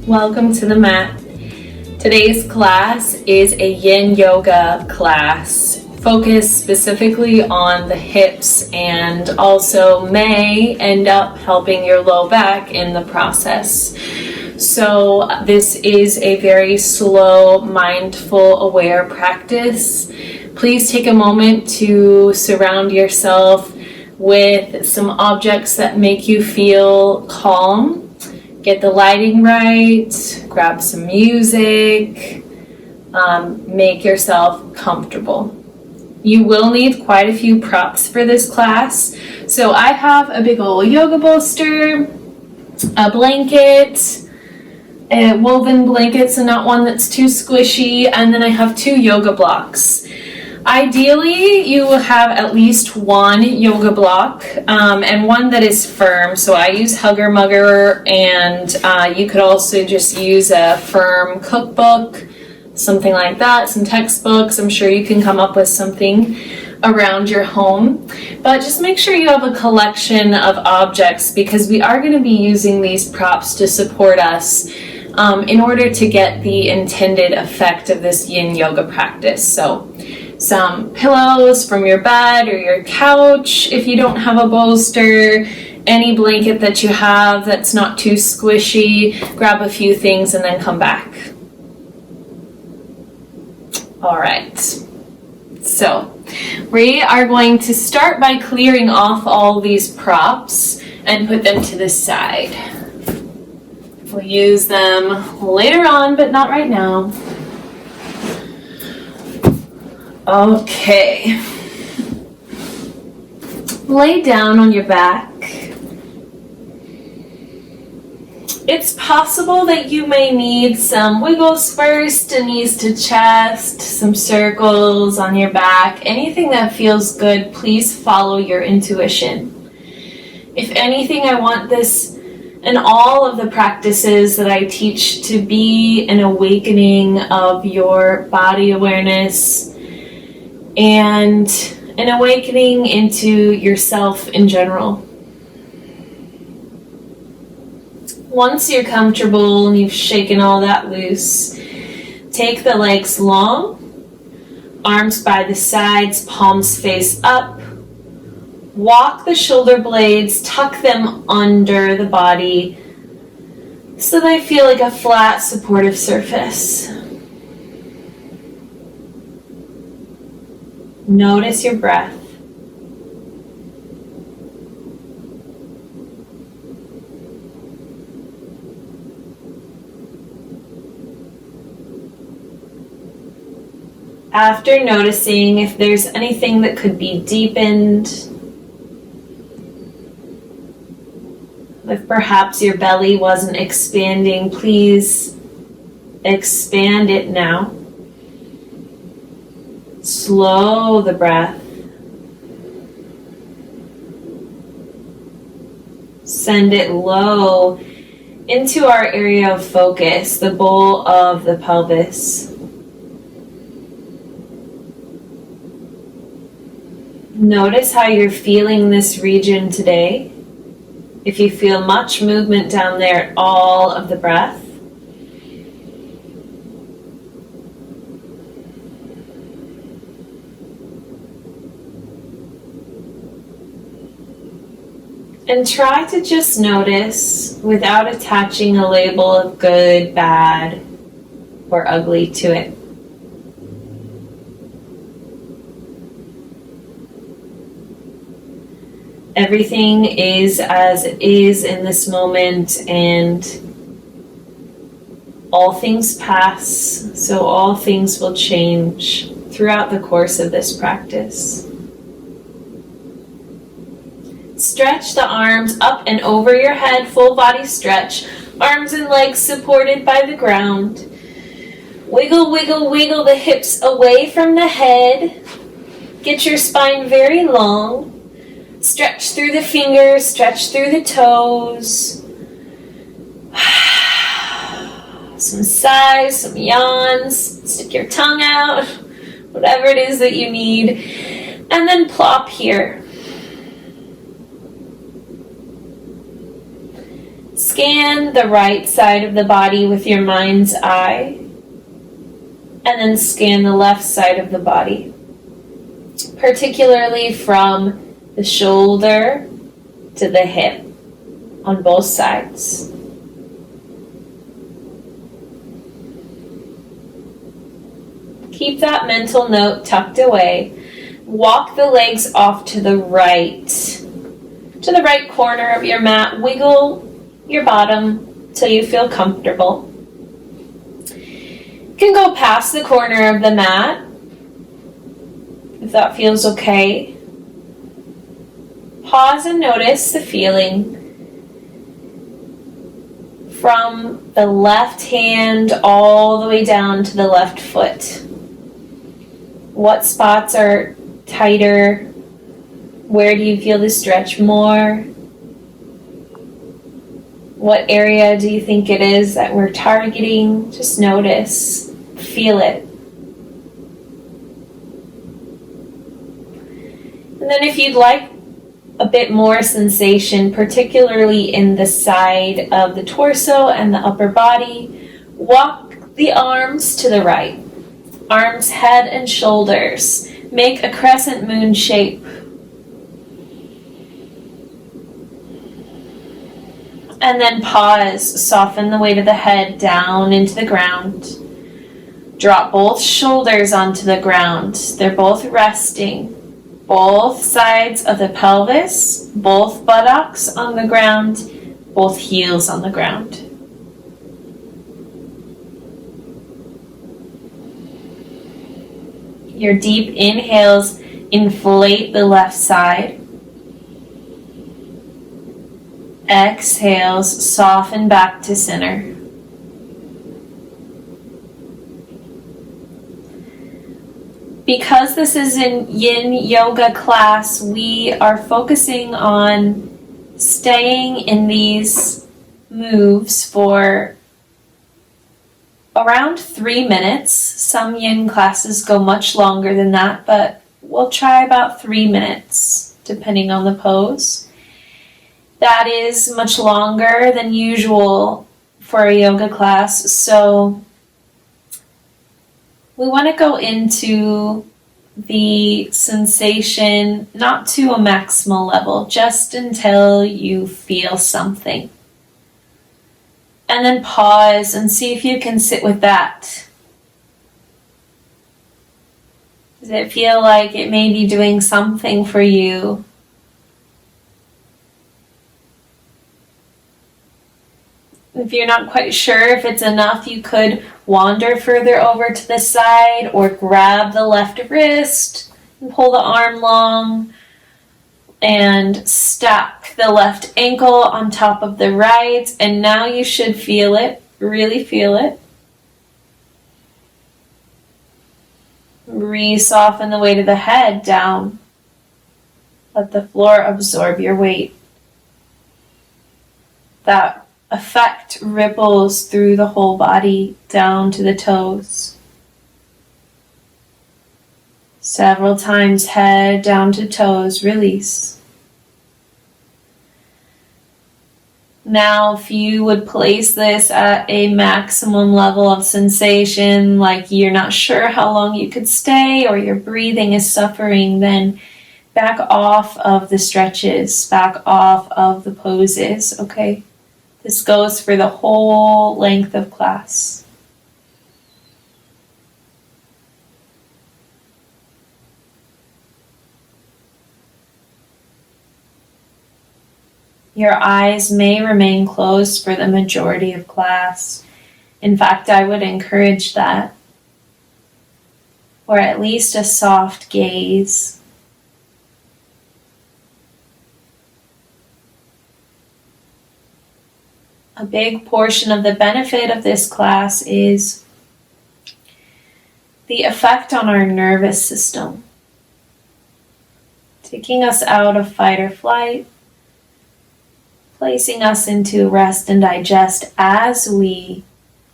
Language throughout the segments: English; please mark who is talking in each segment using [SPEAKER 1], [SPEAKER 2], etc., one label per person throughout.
[SPEAKER 1] Welcome to the mat. Today's class is a yin yoga class focused specifically on the hips and also may end up helping your low back in the process. So this is a very slow, mindful, aware practice. Please take a moment to surround yourself with some objects that make you feel calm. Get the lighting right, grab some music, make yourself comfortable. You will need quite a few props for this class. So I have a big old yoga bolster, a blanket, a woven blanket, so not one that's too squishy, and then I have 2 yoga blocks. Ideally, you will have at least one yoga block and one that is firm. So I use Hugger Mugger, and you could also just use a firm cookbook, something like that, some textbooks. I'm sure you can come up with something around your home. But just make sure you have a collection of objects because we are going to be using these props to support us in order to get the intended effect of this yin yoga practice. So some pillows from your bed or your couch if you don't have a bolster, any blanket that you have that's not too squishy, grab a few things and then come back. All right, so we are going to start by clearing off all these props and put them to the side. We'll use them later on, but not right now. Okay, lay down on your back. It's possible that you may need some wiggles first, knees to chest, some circles on your back. Anything that feels good, please follow your intuition. If anything, I want this and all of the practices that I teach to be an awakening of your body awareness and an awakening into yourself in general. Once you're comfortable and you've shaken all that loose, take the legs long, arms by the sides, palms face up. Walk the shoulder blades, tuck them under the body so they feel like a flat, supportive surface. Notice your breath. After noticing if there's anything that could be deepened, if perhaps your belly wasn't expanding, please expand it now. Slow the breath. Send it low into our area of focus, the bowl of the pelvis. Notice how you're feeling this region today. If you feel much movement down there at all of the breath. And try to just notice without attaching a label of good, bad, or ugly to it. Everything is as it is in this moment, and all things pass, so all things will change throughout the course of this practice. Stretch the arms up and over your head, full body stretch, arms and legs supported by the ground. Wiggle, wiggle, wiggle the hips away from the head. Get your spine very long. Stretch through the fingers, stretch through the toes. Some sighs, some yawns, stick your tongue out, whatever it is that you need. And then plop here. Scan the right side of the body with your mind's eye, and then scan the left side of the body, particularly from the shoulder to the hip on both sides. Keep that mental note tucked away. Walk the legs off to the right corner of your mat. Wiggle your bottom till you feel comfortable. You can go past the corner of the mat if that feels okay. Pause and notice the feeling from the left hand all the way down to the left foot. What spots are tighter? Where do you feel the stretch more? What area do you think it is that we're targeting? Just notice, feel it. And then if you'd like a bit more sensation, particularly in the side of the torso and the upper body, walk the arms to the right. Arms, head, and shoulders. Make a crescent moon shape. And then pause. Soften the weight of the head down into the ground. Drop both shoulders onto the ground. They're both resting. Both sides of the pelvis, both buttocks on the ground, both heels on the ground. Your deep inhales inflate the left side. Exhales, soften back to center. Because this is an yin yoga class, we are focusing on staying in these moves for around 3 minutes. Some yin classes go much longer than that, but we'll try about 3 minutes, depending on the pose. That is much longer than usual for a yoga class, so we want to go into the sensation not to a maximal level, just until you feel something. And then pause and see if you can sit with that. Does it feel like it may be doing something for you? If you're not quite sure if it's enough, you could wander further over to the side or grab the left wrist and pull the arm long and stack the left ankle on top of the right. And now you should feel it, really feel it. Re-soften the weight of the head down. Let the floor absorb your weight. That effect ripples through the whole body down to the toes. Several times, head down to toes, release. Now, if you would place this at a maximum level of sensation, like you're not sure how long you could stay or your breathing is suffering, then back off of the stretches, back off of the poses, okay? This goes for the whole length of class. Your eyes may remain closed for the majority of class. In fact, I would encourage that. Or at least a soft gaze. A big portion of the benefit of this class is the effect on our nervous system, taking us out of fight or flight, placing us into rest and digest as we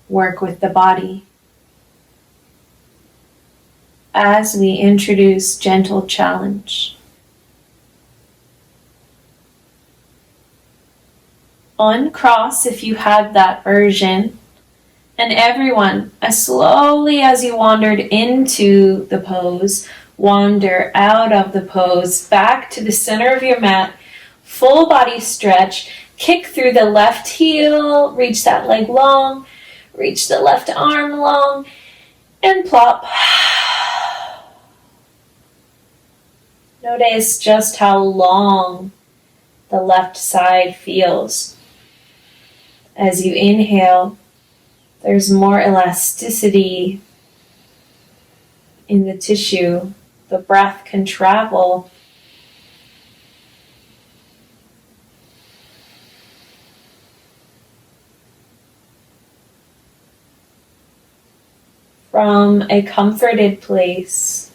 [SPEAKER 1] work with the body, as we introduce gentle challenge. Uncross if you had that version. And everyone, as slowly as you wandered into the pose, wander out of the pose, back to the center of your mat, full body stretch, kick through the left heel, reach that leg long, reach the left arm long, and plop. Notice just how long the left side feels. As you inhale, there's more elasticity in the tissue. The breath can travel. From a comforted place,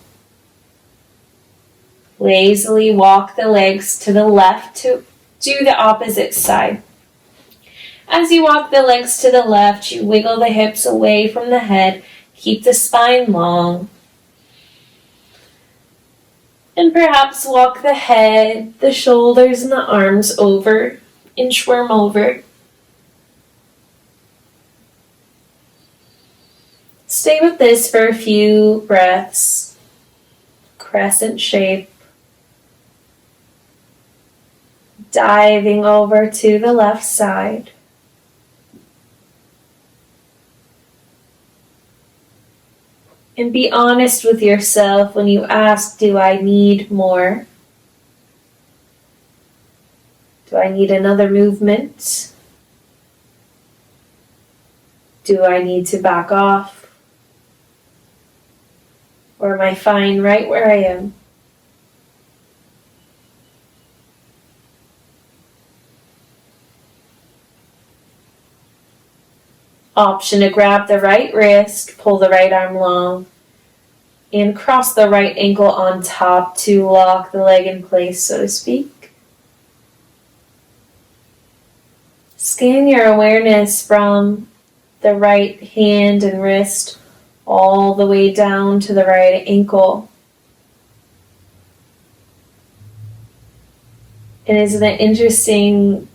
[SPEAKER 1] lazily walk the legs to the left to do the opposite side. As you walk the legs to the left, you wiggle the hips away from the head, keep the spine long. And perhaps walk the head, the shoulders, and the arms over, inchworm over. Stay with this for a few breaths. Crescent shape. Diving over to the left side. And be honest with yourself when you ask, do I need more? Do I need another movement? Do I need to back off? Or am I fine right where I am? Option to grab the right wrist, pull the right arm long, and cross the right ankle on top to lock the leg in place, so to speak. Scan your awareness from the right hand and wrist all the way down to the right ankle. And isn't it interesting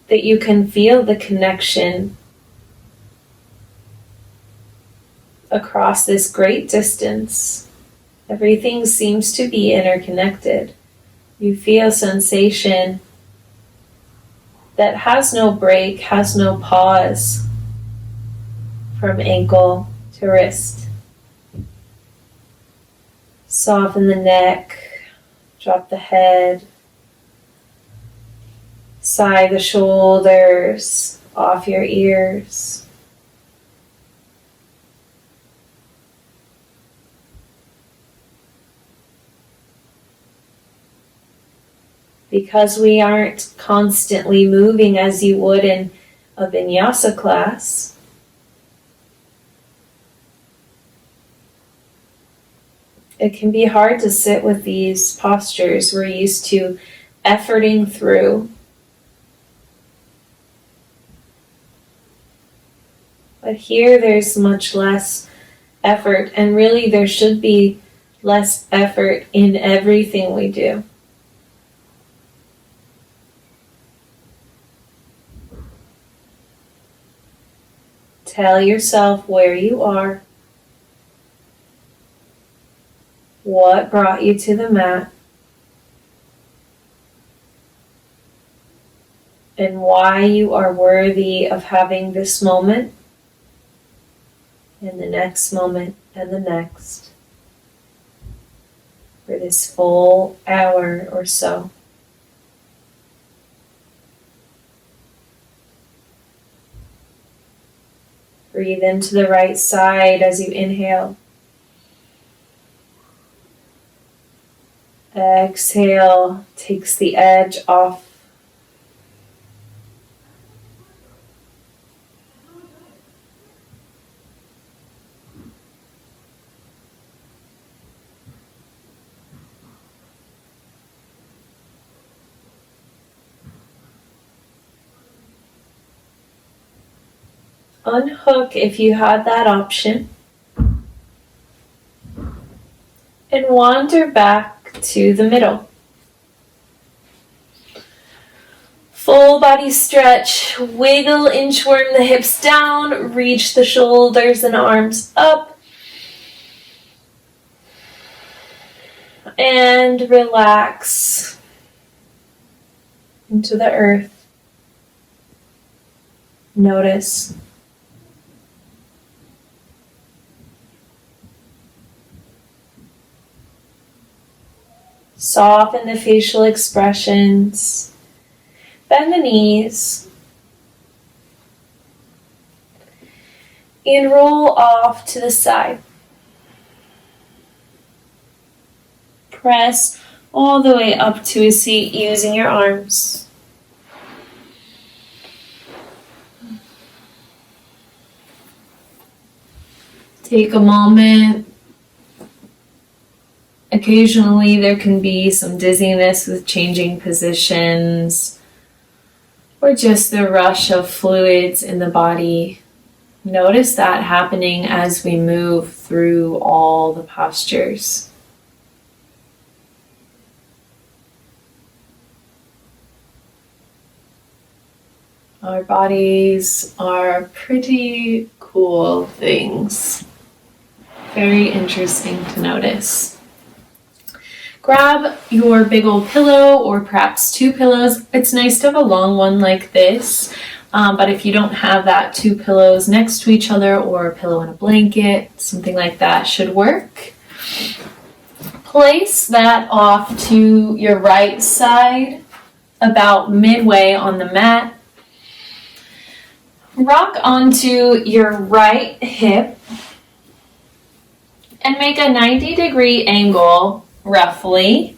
[SPEAKER 1] that you can feel the connection across this great distance? Everything seems to be interconnected. You feel sensation that has no break, has no pause from ankle to wrist. Soften the neck, drop the head, sigh the shoulders off your ears. Because we aren't constantly moving as you would in a vinyasa class, it can be hard to sit with these postures we're used to efforting through. But here there's much less effort, and really there should be less effort in everything we do. Tell yourself where you are, what brought you to the mat, and why you are worthy of having this moment, and the next moment, and the next, for this full hour or so. Breathe into the right side as you inhale. Exhale takes the edge off. Unhook if you had that option. And wander back to the middle. Full body stretch. Wiggle, inchworm the hips down. Reach the shoulders and arms up. And relax into the earth. Notice. Soften the facial expressions. Bend the knees. And roll off to the side. Press all the way up to a seat using your arms. Take a moment. Occasionally there can be some dizziness with changing positions or just the rush of fluids in the body. Notice that happening as we move through all the postures. Our bodies are pretty cool things. Very interesting to notice. Grab your big old pillow or perhaps two pillows. It's nice to have a long one like this, but if you don't have that, two pillows next to each other or a pillow and a blanket, something like that should work. Place that off to your right side, about midway on the mat. Rock onto your right hip and make a 90-degree angle, roughly.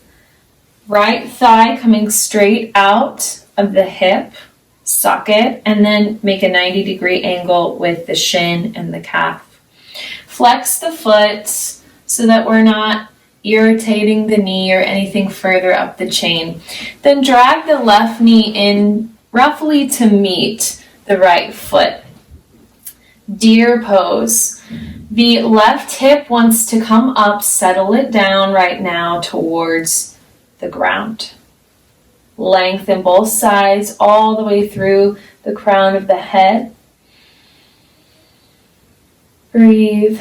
[SPEAKER 1] Right thigh coming straight out of the hip socket, and then make a 90-degree angle with the shin and the calf. Flex the foot so that we're not irritating the knee or anything further up the chain. Then drag the left knee in roughly to meet the right foot. Deer pose. The left hip wants to come up, settle it down right now towards the ground. Lengthen both sides all the way through the crown of the head. Breathe.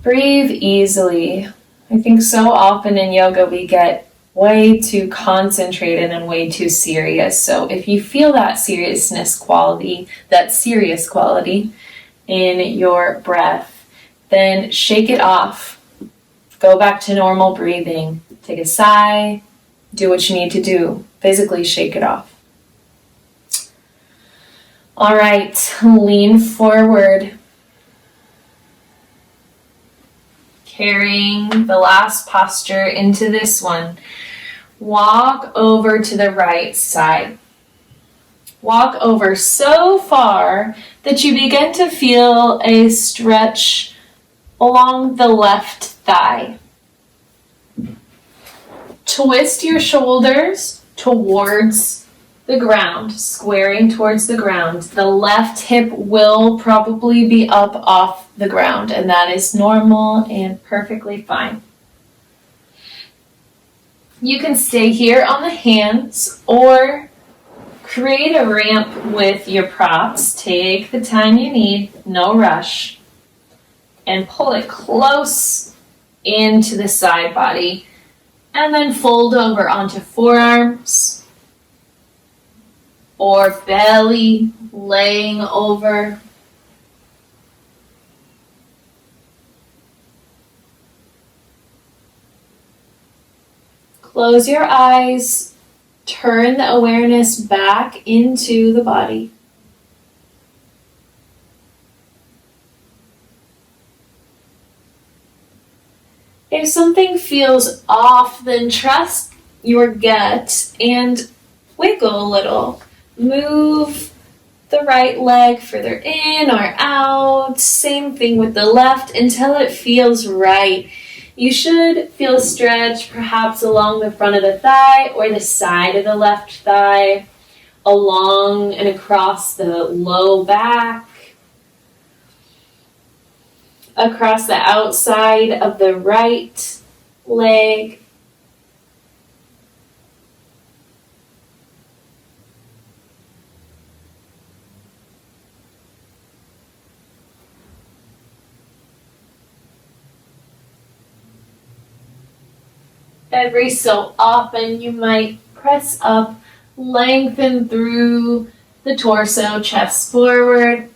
[SPEAKER 1] Breathe easily. I think so often in yoga we get way too concentrated and way too serious. So if you feel that serious quality in your breath, then shake it off. Go back to normal breathing. Take a sigh. Do what you need to do. Physically shake it off. All right, lean forward. Carrying the last posture into this one. Walk over to the right side. Walk over so far that you begin to feel a stretch along the left thigh. Twist your shoulders towards the ground, squaring towards the ground. The left hip will probably be up off the ground, and that is normal and perfectly fine. You can stay here on the hands or create a ramp with your props. Take the time you need, no rush, and pull it close into the side body, and then fold over onto forearms or belly laying over. Close your eyes, turn the awareness back into the body. If something feels off, then trust your gut and wiggle a little. Move the right leg further in or out. Same thing with the left until it feels right. You should feel a stretch perhaps along the front of the thigh or the side of the left thigh, along and across the low back, across the outside of the right leg. Every so often you might press up, lengthen through the torso, chest forward,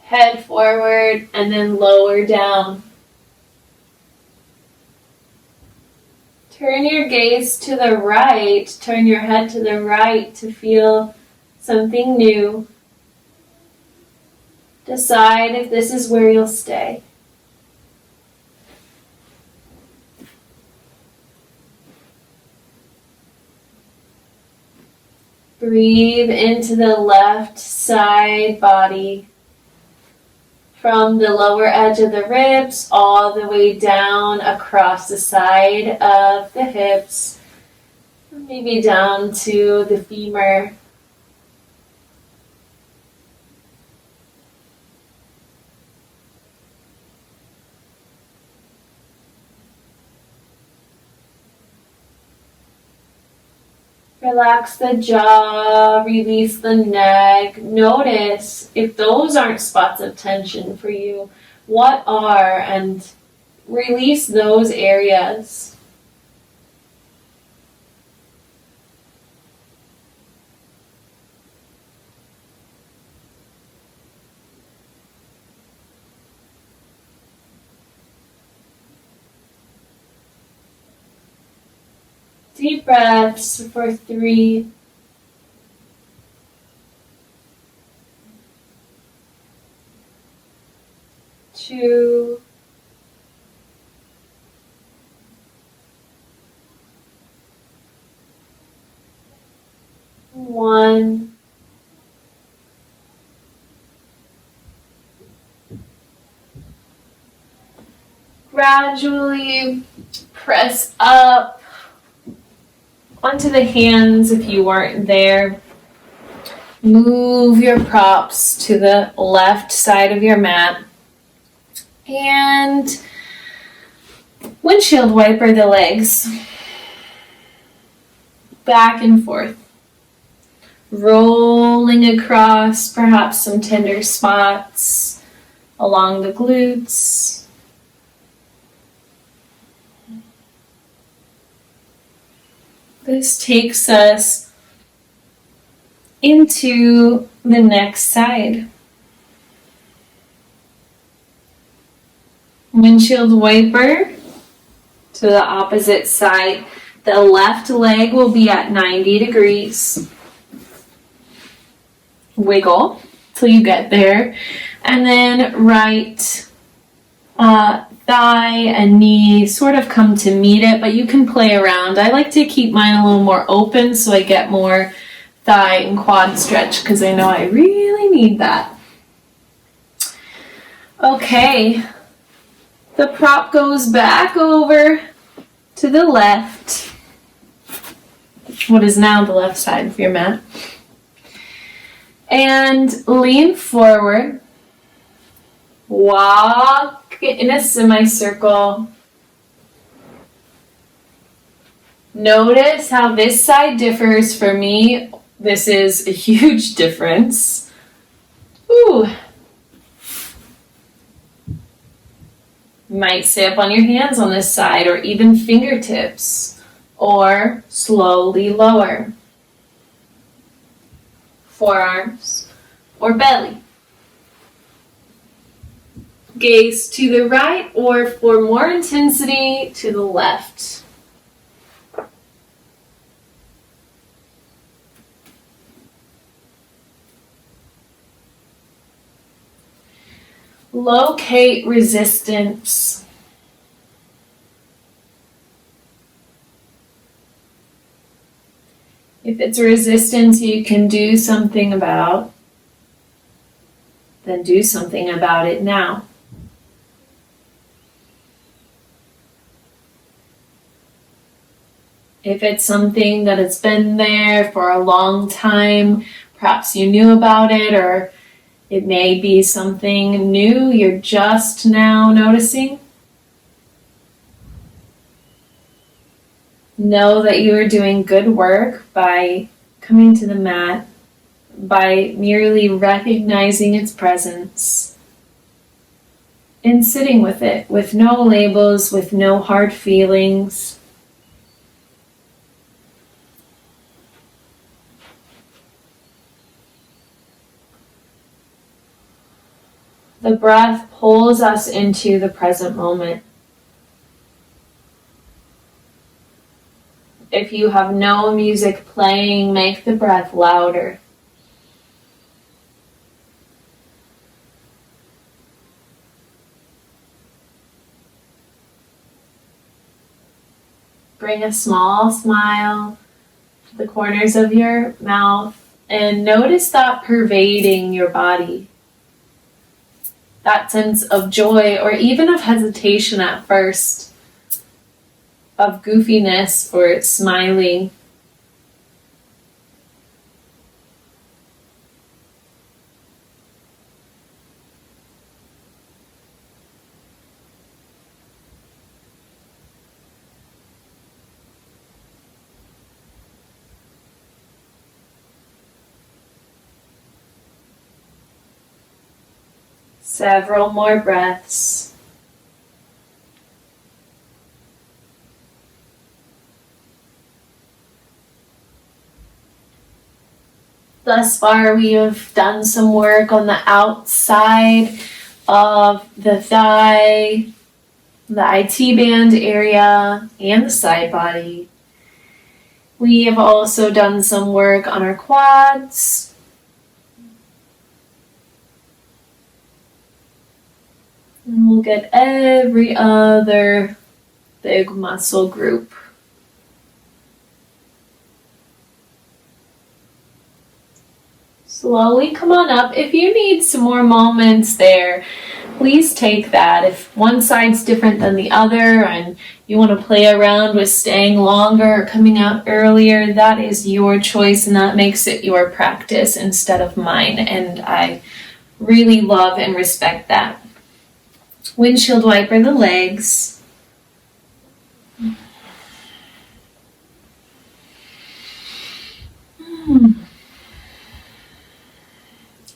[SPEAKER 1] head forward, and then lower down. Turn your gaze to the right, turn your head to the right to feel something new. Decide if this is where you'll stay. Breathe into the left side body. From the lower edge of the ribs all the way down across the side of the hips, maybe down to the femur. Relax the jaw, release the neck. Notice if those aren't spots of tension for you, what are, and release those areas. Deep breaths for 3, 2, 1. Gradually press up onto the hands if you weren't there. Move your props to the left side of your mat. And windshield wiper the legs. Back and forth. Rolling across perhaps some tender spots along the glutes. This takes us into the next side. Windshield wiper to the opposite side. The left leg will be at 90 degrees. Wiggle till you get there. And then right thigh and knee sort of come to meet it, but you can play around. I like to keep mine a little more open so I get more thigh and quad stretch because I know I really need that. Okay, the prop goes back over to the left, what is now the left side of your mat, and lean forward. Walk in a semicircle. Notice how this side differs for me. This is a huge difference. Ooh. You might sit up on your hands on this side or even fingertips, or slowly lower. Forearms or belly. Gaze to the right, or for more intensity, to the left. Locate resistance. If it's resistance you can do something about, then do something about it now. If it's something that has been there for a long time, perhaps you knew about it, or it may be something new you're just now noticing. Know that you are doing good work by coming to the mat, by merely recognizing its presence and sitting with it, with no labels, with no hard feelings. The breath pulls us into the present moment. If you have no music playing, make the breath louder. Bring a small smile to the corners of your mouth and notice that pervading your body. That sense of joy or even of hesitation at first, of goofiness or smiling. Several more breaths. Thus far, we have done some work on the outside of the thigh, the IT band area, and the side body. We have also done some work on our quads, and we'll get every other big muscle group. Slowly come on up. If you need some more moments there, please take that. If one side's different than the other and you want to play around with staying longer or coming out earlier, that is your choice and that makes it your practice instead of mine. And I really love and respect that. Windshield wiper the legs.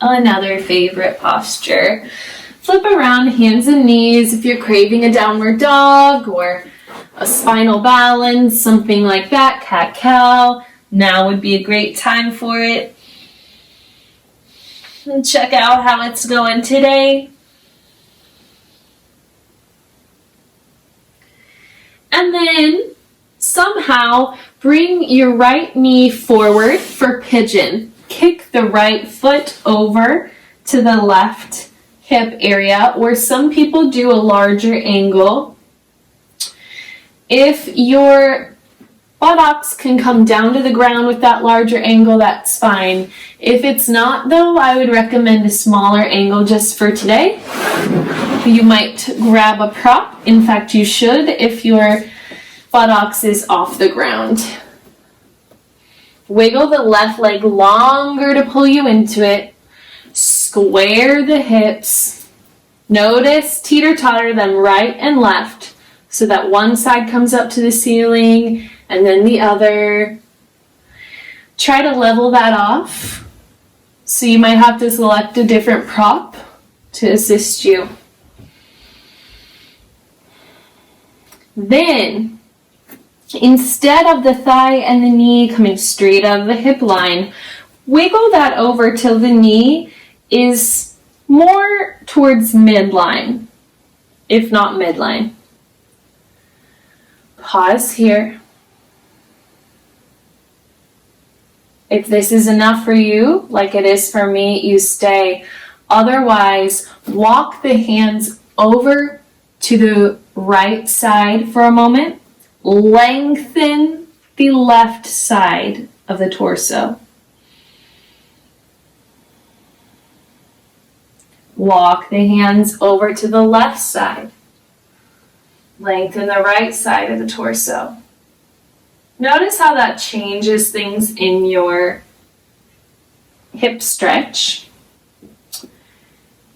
[SPEAKER 1] Another favorite posture. Flip around hands and knees if you're craving a downward dog or a spinal balance, something like that, cat-cow. Now would be a great time for it. And check out how it's going today. And then somehow bring your right knee forward for pigeon. Kick the right foot over to the left hip area, or some people do a larger angle. If your buttocks can come down to the ground with that larger angle, that's fine. If it's not though, I would recommend a smaller angle just for today. You might grab a prop. In fact, you should if your buttocks is off the ground. Wiggle the left leg longer to pull you into it. Square the hips. Notice teeter-totter them right and left so that one side comes up to the ceiling and then the other. Try to level that off. So you might have to select a different prop to assist you. Then, instead of the thigh and the knee coming straight out of the hip line, wiggle that over till the knee is more towards midline, if not midline. Pause here. If this is enough for you, like it is for me, you stay. Otherwise, walk the hands over to the right side for a moment. Lengthen the left side of the torso. Walk the hands over to the left side. Lengthen the right side of the torso. Notice how that changes things in your hip stretch.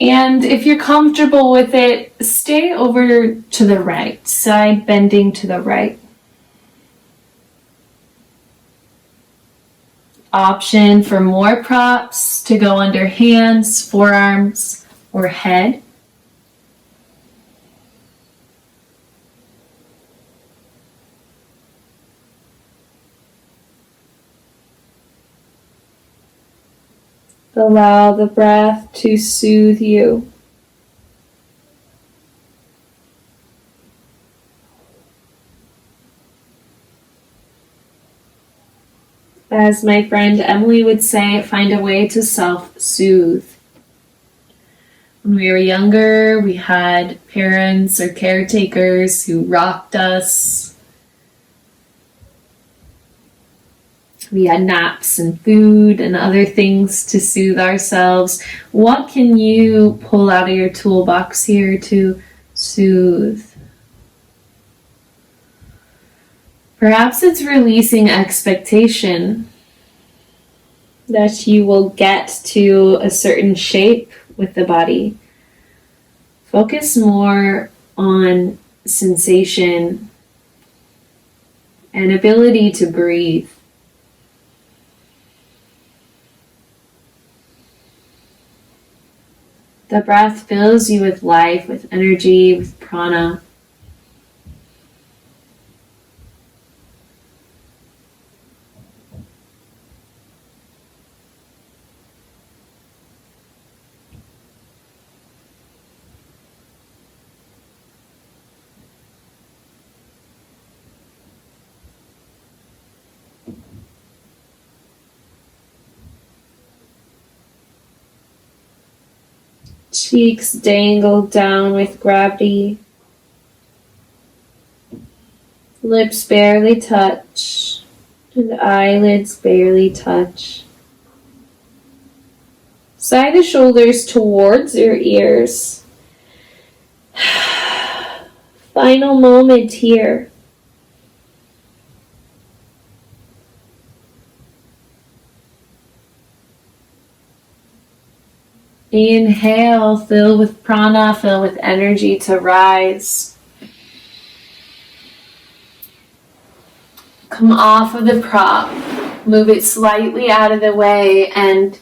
[SPEAKER 1] And if you're comfortable with it, stay over to the right side, bending to the right. Option for more props to go under hands, forearms, or head. Allow the breath to soothe you. As my friend Emily would say, find a way to self-soothe. When we were younger, we had parents or caretakers who rocked us. We had naps and food and other things to soothe ourselves. What can you pull out of your toolbox here to soothe? Perhaps it's releasing expectation that you will get to a certain shape with the body. Focus more on sensation and ability to breathe. The breath fills you with life, with energy, with prana. Cheeks dangle down with gravity. Lips barely touch, and eyelids barely touch. Side the shoulders towards your ears. Final moment here. Inhale, fill with prana, fill with energy to rise. Come off of the prop, move it slightly out of the way, and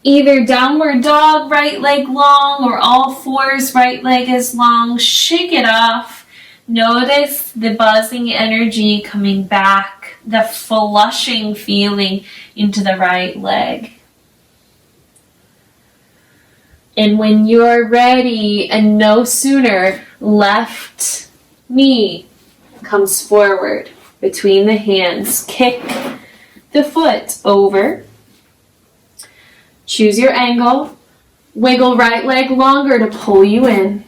[SPEAKER 1] either downward dog, right leg long, or all fours, right leg is long. Shake it off. Notice the buzzing energy coming back, the flushing feeling into the right leg. And when you're ready, and no sooner, left knee comes forward between the hands. Kick the foot over. Choose your angle. Wiggle right leg longer to pull you in.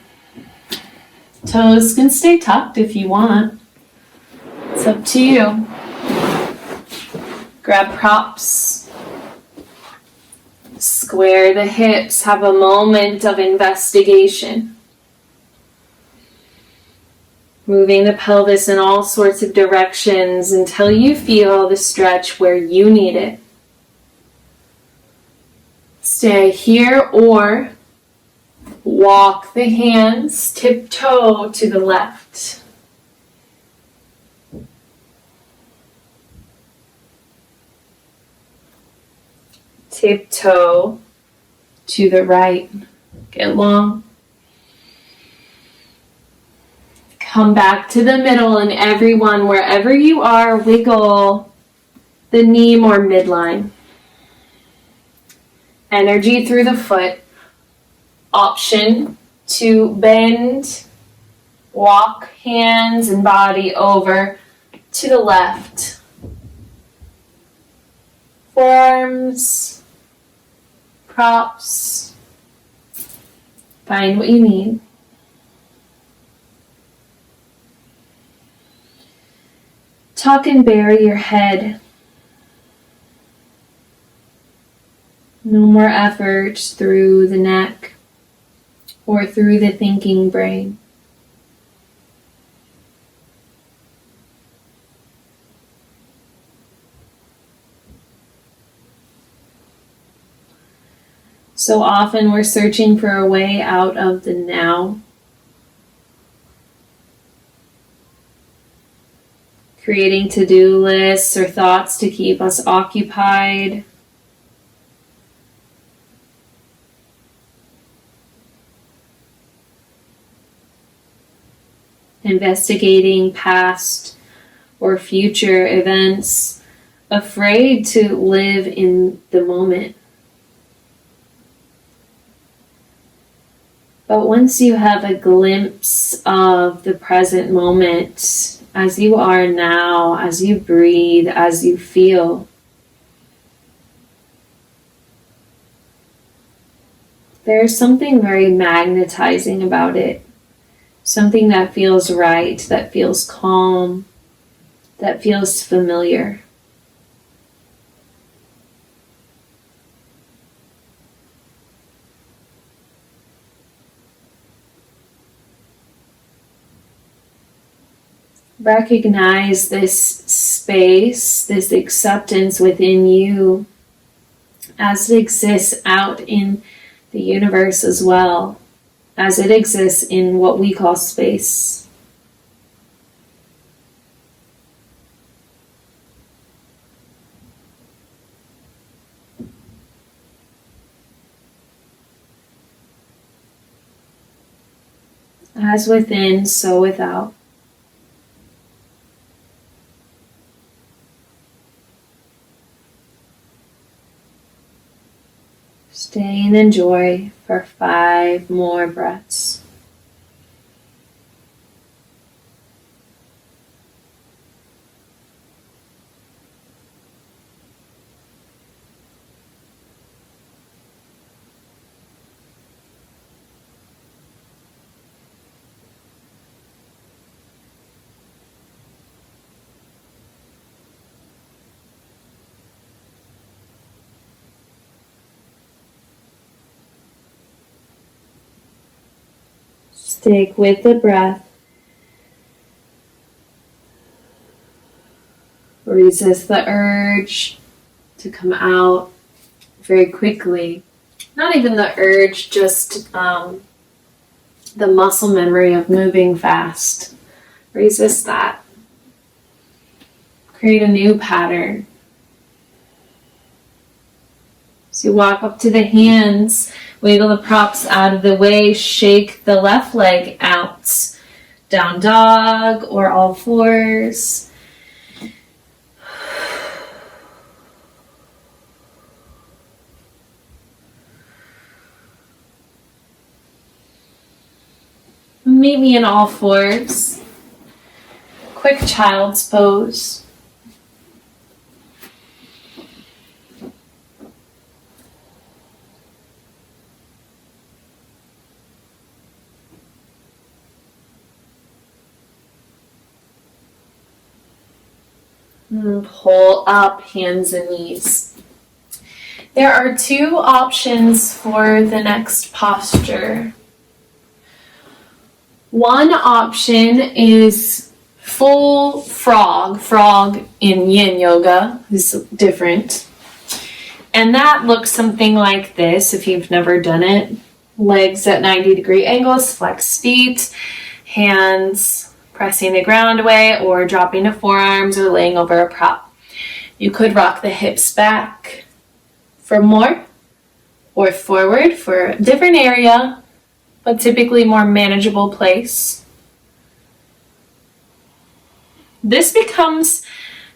[SPEAKER 1] Toes can stay tucked if you want. It's up to you. Grab props. Square the hips, have a moment of investigation. Moving the pelvis in all sorts of directions until you feel the stretch where you need it. Stay here or walk the hands tiptoe to the left. Tiptoe to the right. Get long. Come back to the middle, and everyone, wherever you are, wiggle the knee more midline. Energy through the foot. Option to bend, walk hands and body over to the left. Forearms, props, find what you need. Tuck and bury your head. No more effort through the neck or through the thinking brain. So often we're searching for a way out of the now. Creating to-do lists or thoughts to keep us occupied. Investigating past or future events, afraid to live in the moment. But once you have a glimpse of the present moment, as you are now, as you breathe, as you feel, There's something very magnetizing about it. Something that feels right, that feels calm, that feels familiar. Recognize this space, this acceptance within you as it exists out in the universe as well, as it exists in what we call space. As within, so without. Stay and enjoy for 5 more breaths. Stick with the breath. Resist the urge to come out very quickly. Not even the urge, just the muscle memory of moving fast. Resist that. Create a new pattern. So you walk up to the hands, wiggle the props out of the way, shake the left leg out. Down dog or all fours. Maybe in all fours. Quick child's pose. Pull up, hands and knees. There are 2 options for the next posture. One option is full frog. Frog in yin yoga is different. And that looks something like this if you've never done it. Legs at 90-degree angles, flex feet, hands pressing the ground away or dropping to forearms or laying over a prop. You could rock the hips back for more or forward for a different area, but typically more manageable place. This becomes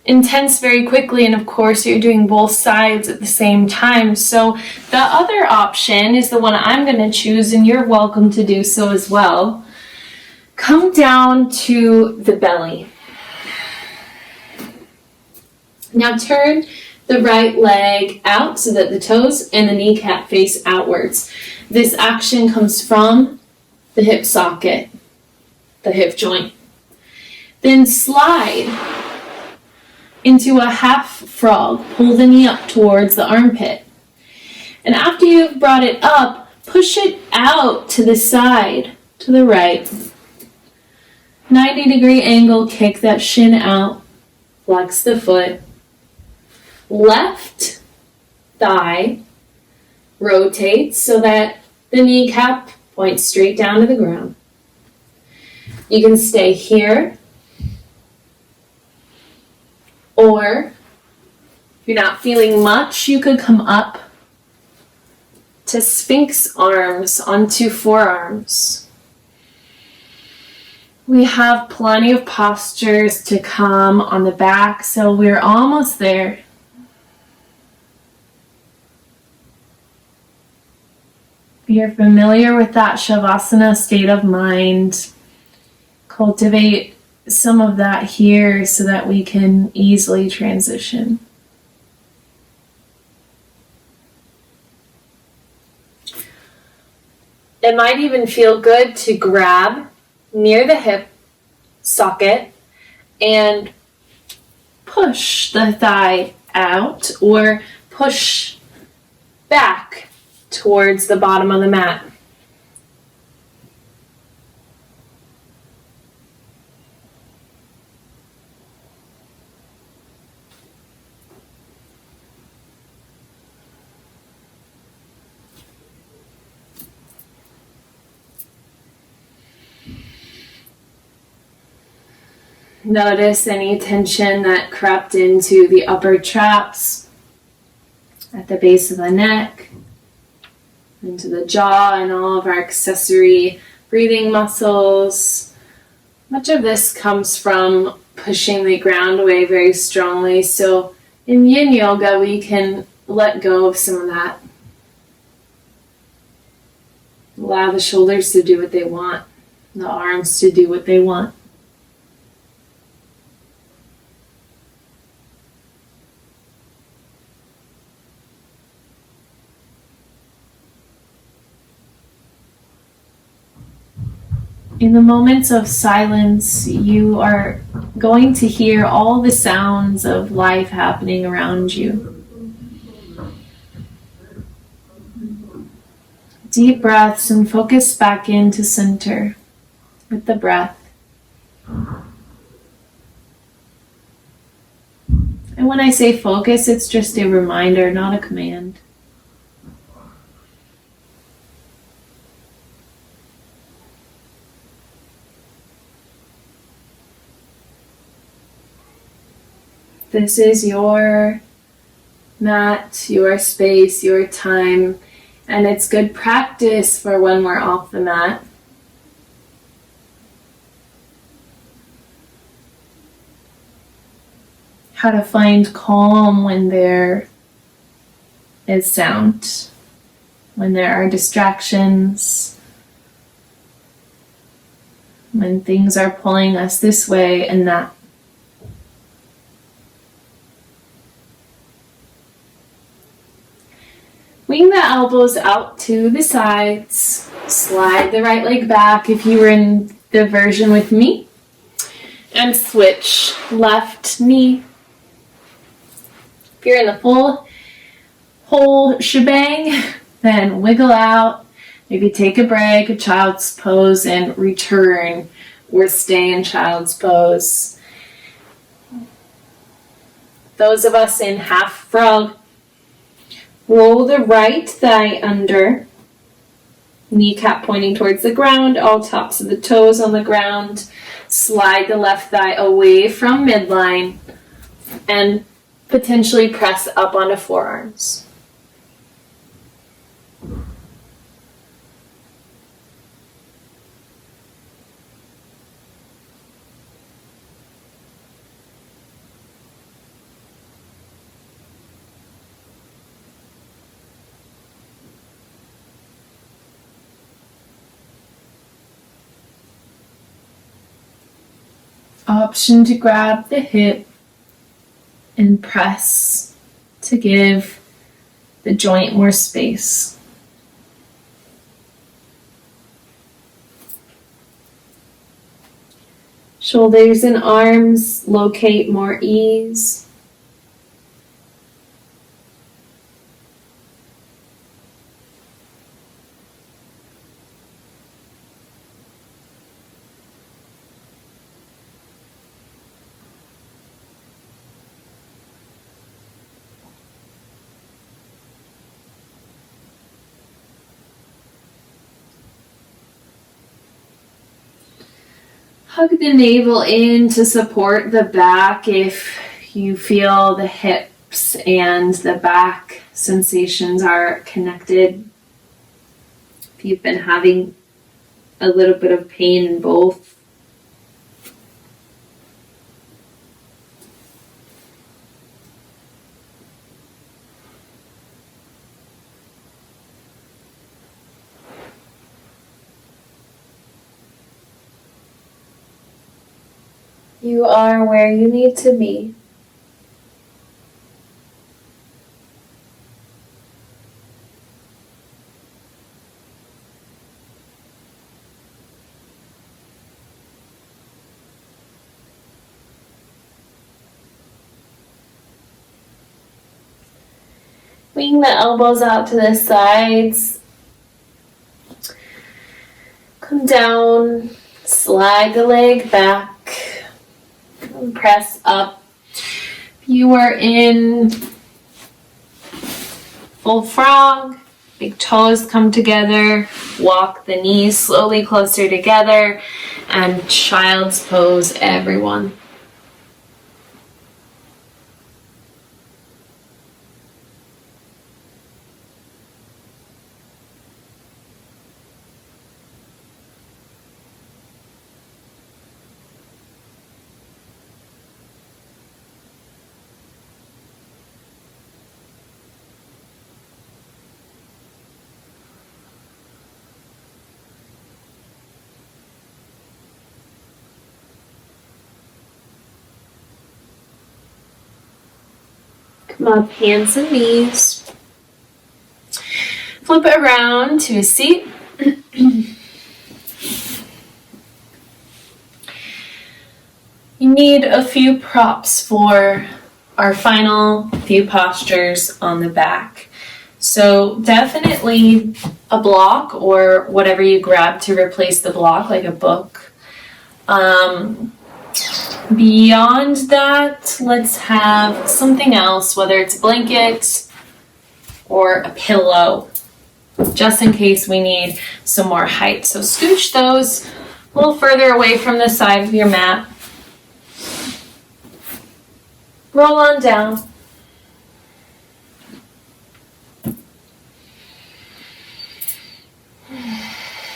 [SPEAKER 1] intense very quickly, and of course you're doing both sides at the same time. So the other option is the one I'm going to choose, and you're welcome to do so as well. Come down to the belly. Now turn the right leg out so that the toes and the kneecap face outwards. This action comes from the hip socket, the hip joint. Then slide into a half frog. Pull the knee up towards the armpit. And after you've brought it up, push it out to the side, to the right. 90-degree angle, kick that shin out, flex the foot. Left thigh rotates so that the kneecap points straight down to the ground. You can stay here, or if you're not feeling much, you could come up to Sphinx arms onto forearms. We have plenty of postures to come on the back, so we're almost there. If you're familiar with that Savasana state of mind, cultivate some of that here so that we can easily transition. It might even feel good to grab near the hip socket and push the thigh out or push back towards the bottom of the mat. Notice any tension that crept into the upper traps, at the base of the neck, into the jaw and all of our accessory breathing muscles. Much of this comes from pushing the ground away very strongly. So in Yin Yoga, we can let go of some of that. Allow the shoulders to do what they want, the arms to do what they want. In the moments of silence, you are going to hear all the sounds of life happening around you. Deep breaths and focus back into center with the breath. And when I say focus, it's just a reminder, not a command. This is your mat, your space, your time, and it's good practice for when we're off the mat. How to find calm when there is sound, when there are distractions, when things are pulling us this way and that. Wing the elbows out to the sides. Slide the right leg back if you were in the version with me. And switch left knee. If you're in the whole shebang, then wiggle out. Maybe take a break, a child's pose, and return or stay in child's pose. Those of us in half frog, roll the right thigh under, kneecap pointing towards the ground, all tops of the toes on the ground. Slide the left thigh away from midline and potentially press up onto forearms. Option to grab the hip and press to give the joint more space. Shoulders and arms locate more ease. Hug the navel in to support the back if you feel the hips and the back sensations are connected. If you've been having a little bit of pain in both. You are where you need to be. Wing the elbows out to the sides. Come down, slide the leg back, and press up. If you are in full frog, big toes come together, walk the knees slowly closer together, and child's pose, everyone. Come up, hands and knees. Flip it around to a seat. You need a few props for our final few postures on the back. So definitely a block or whatever you grab to replace the block, like a book. Beyond that, let's have something else, whether it's a blanket or a pillow, just in case we need some more height. So scooch those a little further away from the side of your mat. Roll on down.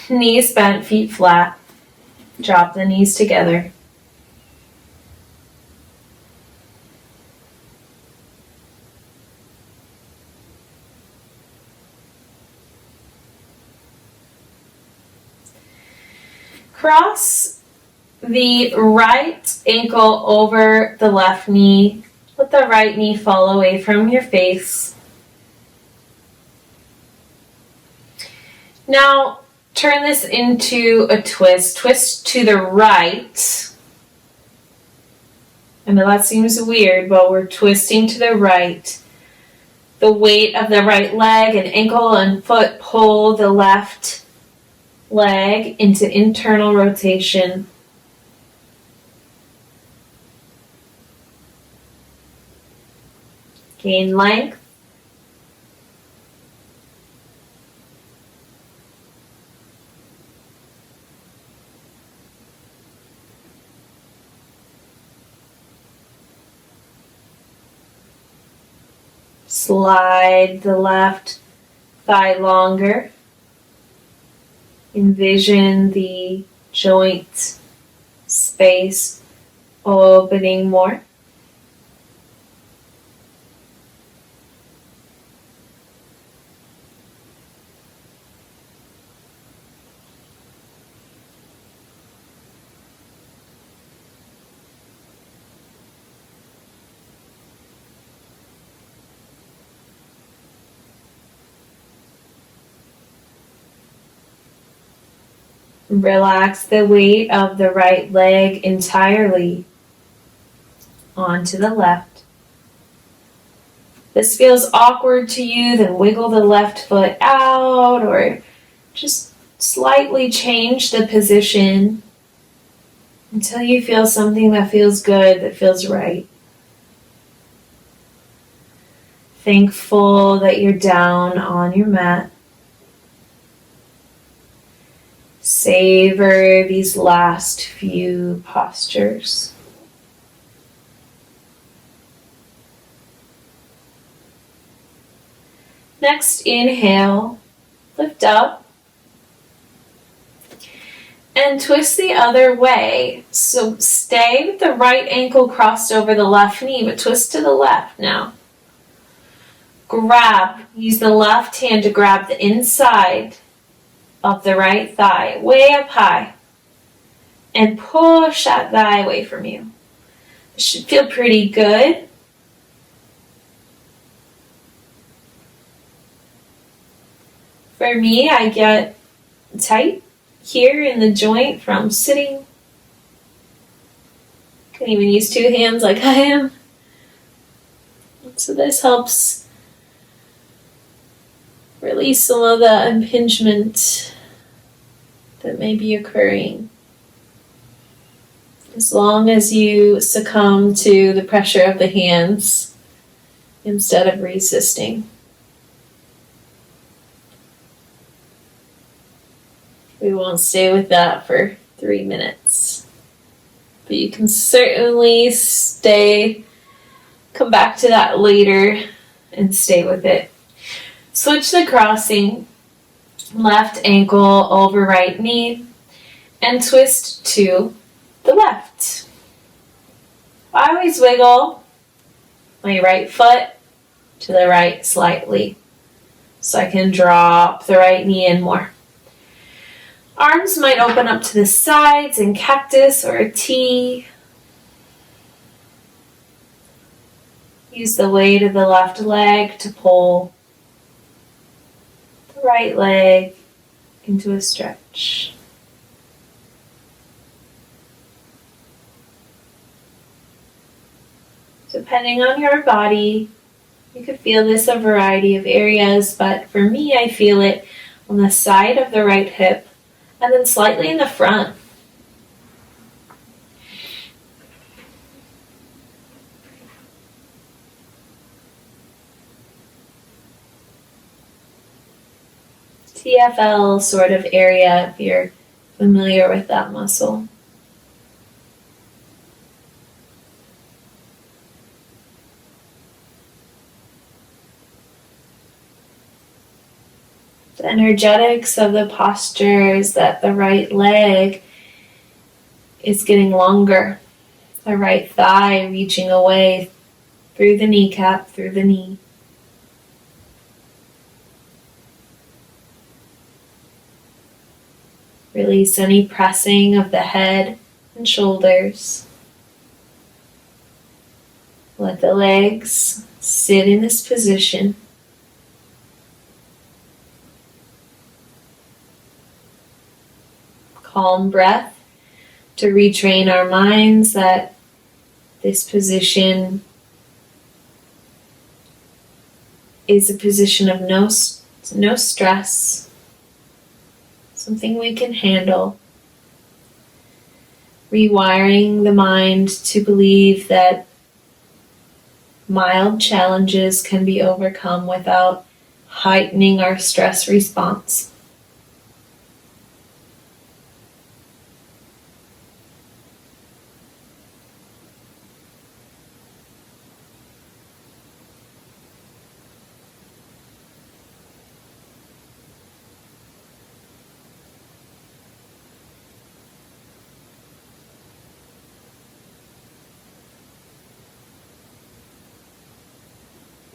[SPEAKER 1] Knees bent, feet flat. Drop the knees together. Cross the right ankle over the left knee. Let the right knee fall away from your face. Now, turn this into a twist. Twist to the right. I know that seems weird, but we're twisting to the right. The weight of the right leg and ankle and foot pull the left leg into internal rotation. Gain length. Slide the left thigh longer. Envision the joint space opening more. Relax the weight of the right leg entirely onto the left. If this feels awkward to you, then wiggle the left foot out or just slightly change the position until you feel something that feels good, that feels right. Thankful that you're down on your mat. Savor these last few postures. Next, inhale, lift up, and twist the other way. So stay with the right ankle crossed over the left knee, but twist to the left now. Grab, use the left hand to grab the inside of the right thigh, way up high, and push that thigh away from you. It should feel pretty good. For me, I get tight here in the joint from sitting. Can even use two hands like I am. So this helps Release some of the impingement that may be occurring. As long as you succumb to the pressure of the hands instead of resisting. We won't stay with that for 3 minutes. But you can certainly come back to that later and stay with it. Switch the crossing, left ankle over right knee, and twist to the left. I always wiggle my right foot to the right slightly so I can drop the right knee in more. Arms might open up to the sides in cactus or a T. Use the weight of the left leg to pull the right leg into a stretch. Depending on your body, you could feel this a variety of areas, but for me, I feel it on the side of the right hip and then slightly in the front. TFL sort of area if you're familiar with that muscle. The energetics of the posture is that the right leg is getting longer, the right thigh reaching away through the kneecap, through the knee. Release any pressing of the head and shoulders. Let the legs sit in this position. Calm breath to retrain our minds that this position is a position of no stress, something we can handle. Rewiring the mind to believe that mild challenges can be overcome without heightening our stress response.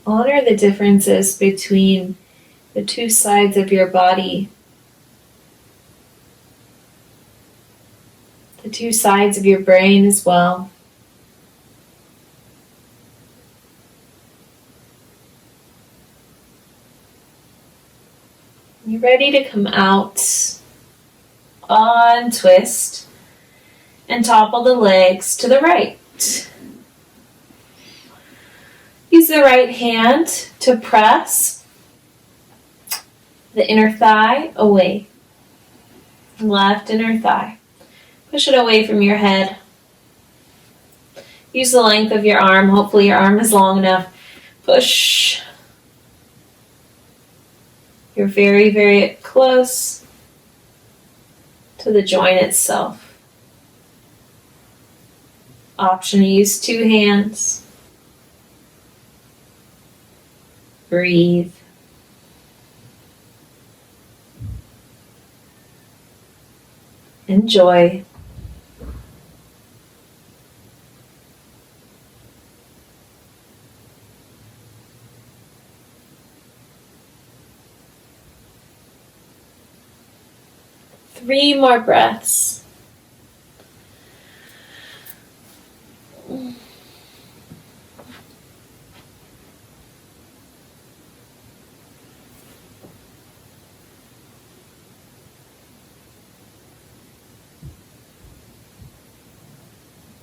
[SPEAKER 1] Honor the differences between the two sides of your body, the two sides of your brain as well. You're ready to come out on twist and topple the legs to the right. Use the right hand to press the inner thigh away. Left inner thigh. Push it away from your head. Use the length of your arm. Hopefully your arm is long enough. Push. You're very, very close to the joint itself. Option to use 2 hands. Breathe. Enjoy. Three more breaths.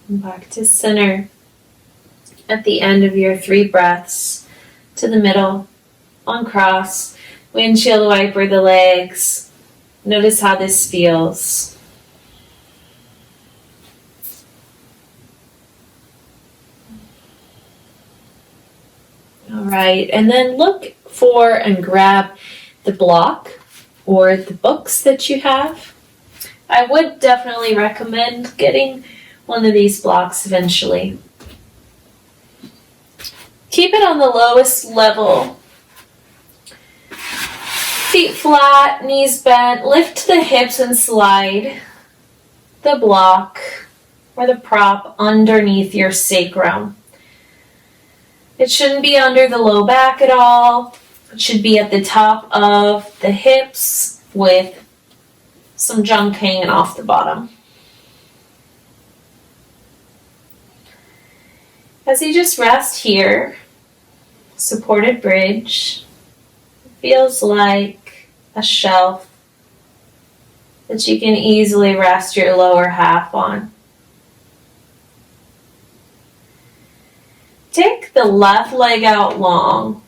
[SPEAKER 1] Back to center at the end of your 3 breaths, to the middle, uncross, Windshield wiper the legs. Notice how this feels. All right, and then look for and grab the block or the books that you have. I would definitely recommend getting one of these blocks eventually. Keep it on the lowest level. Feet flat, knees bent. Lift the hips and slide the block or the prop underneath your sacrum. It shouldn't be under the low back at all. It should be at the top of the hips with some junk hanging off the bottom. As you just rest here, supported bridge, it feels like a shelf that you can easily rest your lower half on. Take the left leg out long,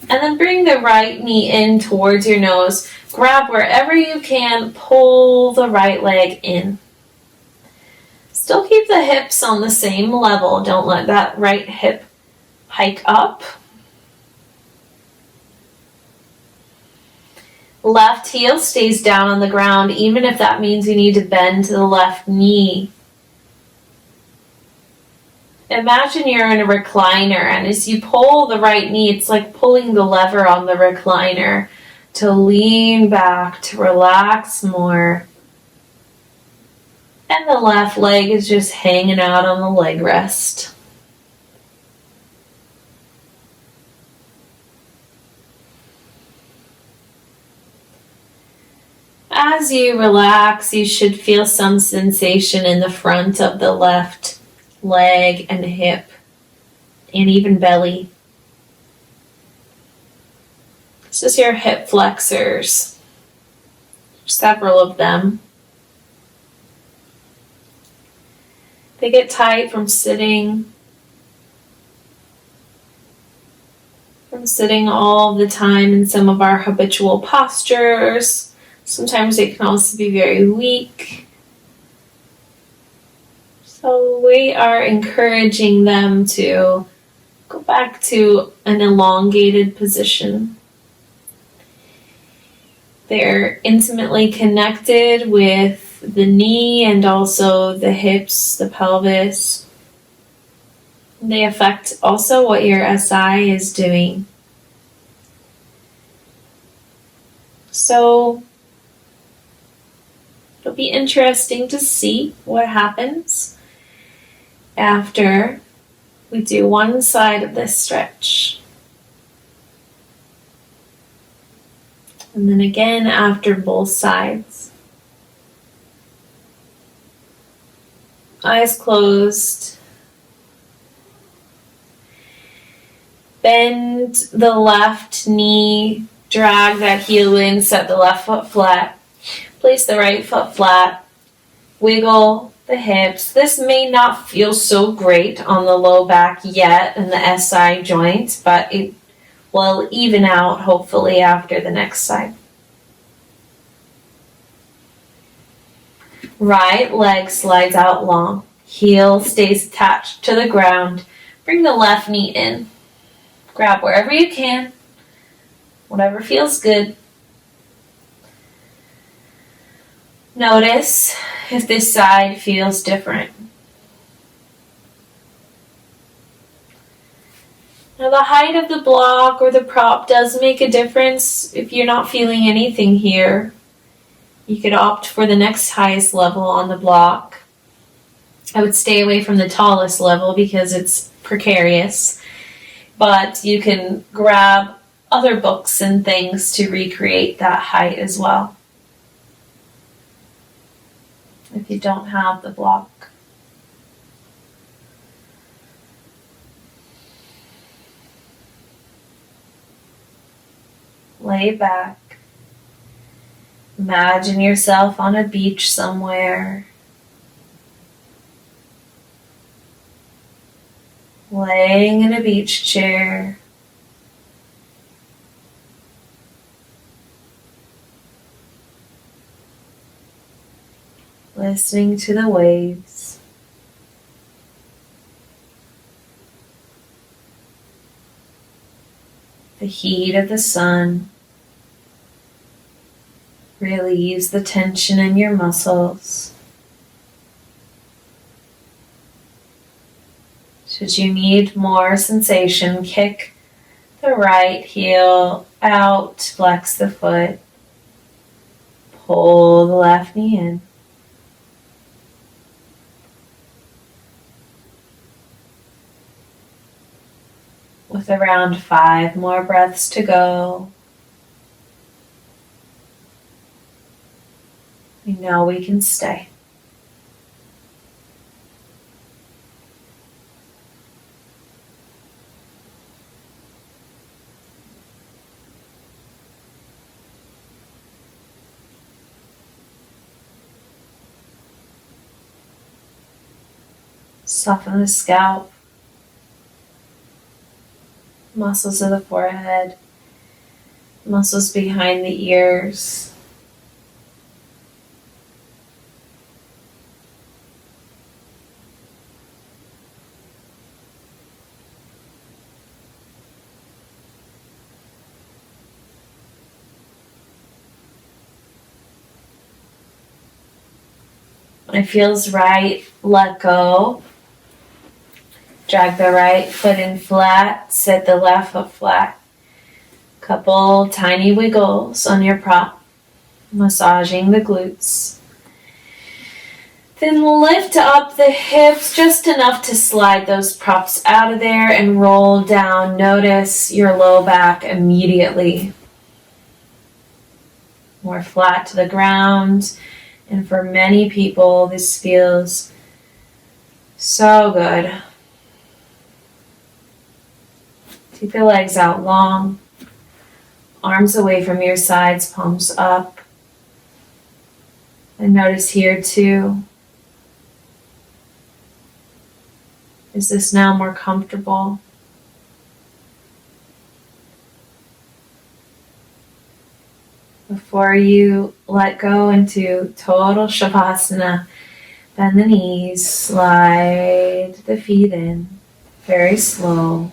[SPEAKER 1] and then bring the right knee in towards your nose. Grab wherever you can, pull the right leg in. Still keep the hips on the same level. Don't let that right hip hike up. Left heel stays down on the ground, even if that means you need to bend to the left knee. Imagine you're in a recliner, and as you pull the right knee, it's like pulling the lever on the recliner to lean back, to relax more. And the left leg is just hanging out on the leg rest. As you relax, you should feel some sensation in the front of the left leg and hip and even belly. This is your hip flexors. Several of them. They get tight from sitting all the time in some of our habitual postures. Sometimes they can also be very weak. So we are encouraging them to go back to an elongated position. They're intimately connected with the knee and also the hips, the pelvis. They affect also what your SI is doing. So it'll be interesting to see what happens after we do one side of this stretch. And then again after both sides. Eyes closed. Bend the left knee, drag that heel in, set the left foot flat. Place the right foot flat. Wiggle the hips. This may not feel so great on the low back yet and the SI joint, but it will even out hopefully after the next side. Right leg slides out long. Heel stays attached to the ground. Bring the left knee in. Grab wherever you can. Whatever feels good. Notice if this side feels different. Now the height of the block or the prop does make a difference. If you're not feeling anything here, you could opt for the next highest level on the block. I would stay away from the tallest level because it's precarious, but you can grab other books and things to recreate that height as well, if you don't have the block. Lay back. Imagine yourself on a beach somewhere. Laying in a beach chair. listening to the waves. The heat of the sun relieves the tension in your muscles. Should you need more sensation, kick the right heel out, flex the foot, pull the left knee in. With around 5 more breaths to go, we know we can stay. Soften the scalp, muscles of the forehead, muscles behind the ears. When it feels right, let go. Drag the right foot in flat, set the left foot flat. Couple tiny wiggles on your prop, massaging the glutes. Then lift up the hips just enough to slide those props out of there and roll down. Notice your low back immediately. More flat to the ground. And for many people, this feels so good. Take the legs out long, arms away from your sides, palms up. And notice here too, is this now more comfortable? Before you let go into total Savasana, bend the knees, slide the feet in, very slow.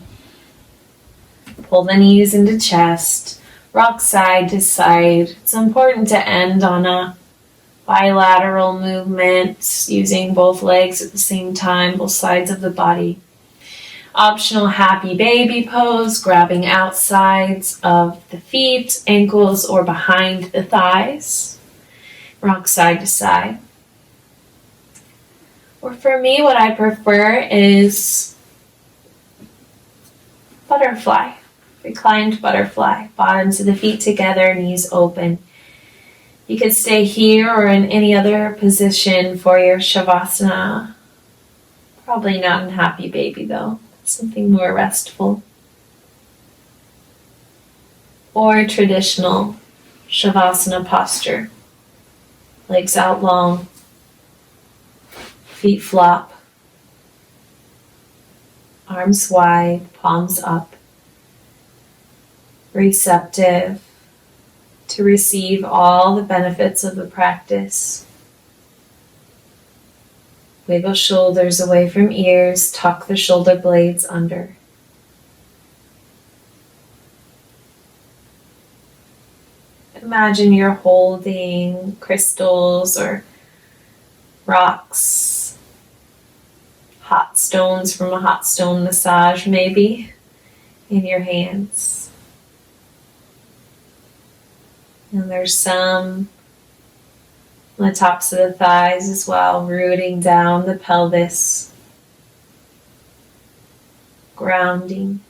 [SPEAKER 1] Pull the knees into chest, rock side to side. It's important to end on a bilateral movement, using both legs at the same time, both sides of the body. Optional happy baby pose, grabbing outsides of the feet, ankles, or behind the thighs. Rock side to side. Or for me, what I prefer is butterfly. Reclined butterfly, bottoms of the feet together, knees open. You could stay here or in any other position for your Savasana. Probably not in happy baby though, something more restful. Or traditional Savasana posture. Legs out long, feet flop, arms wide, palms up. Receptive to receive all the benefits of the practice. Wiggle shoulders away from ears, tuck the shoulder blades under. Imagine you're holding crystals or rocks, hot stones from a hot stone massage maybe, in your hands. And there's some on the tops of the thighs as well, rooting down the pelvis, grounding.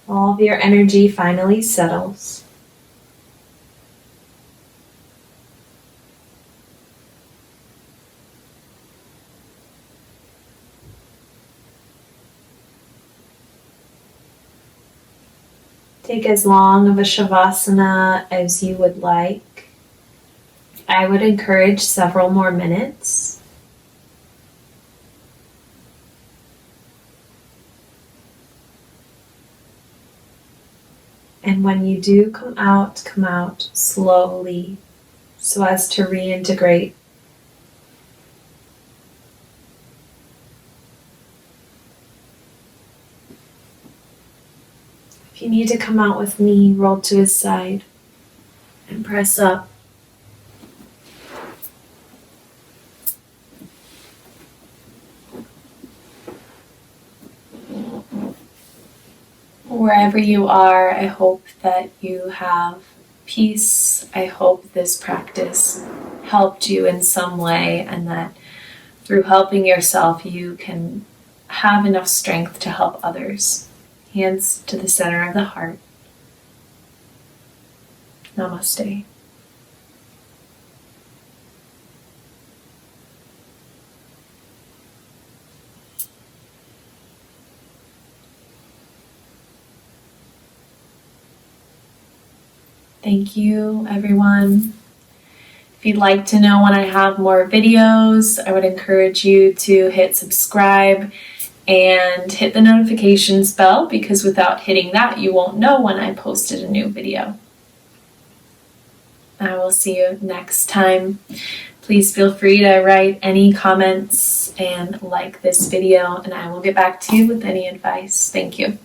[SPEAKER 1] All of your energy finally settles. Take as long of a Savasana as you would like. I would encourage several more minutes. And when you do come out slowly so as to reintegrate. If you need to come out with me, roll to his side and press up. Wherever you are, I hope that you have peace. I hope this practice helped you in some way, and that through helping yourself, you can have enough strength to help others. Hands to the center of the heart. Namaste. Thank you, everyone. If you'd like to know when I have more videos, I would encourage you to hit subscribe and hit the notifications bell, because without hitting that, you won't know when I posted a new video. I will see you next time. Please feel free to write any comments and like this video, and I will get back to you with any advice. Thank you.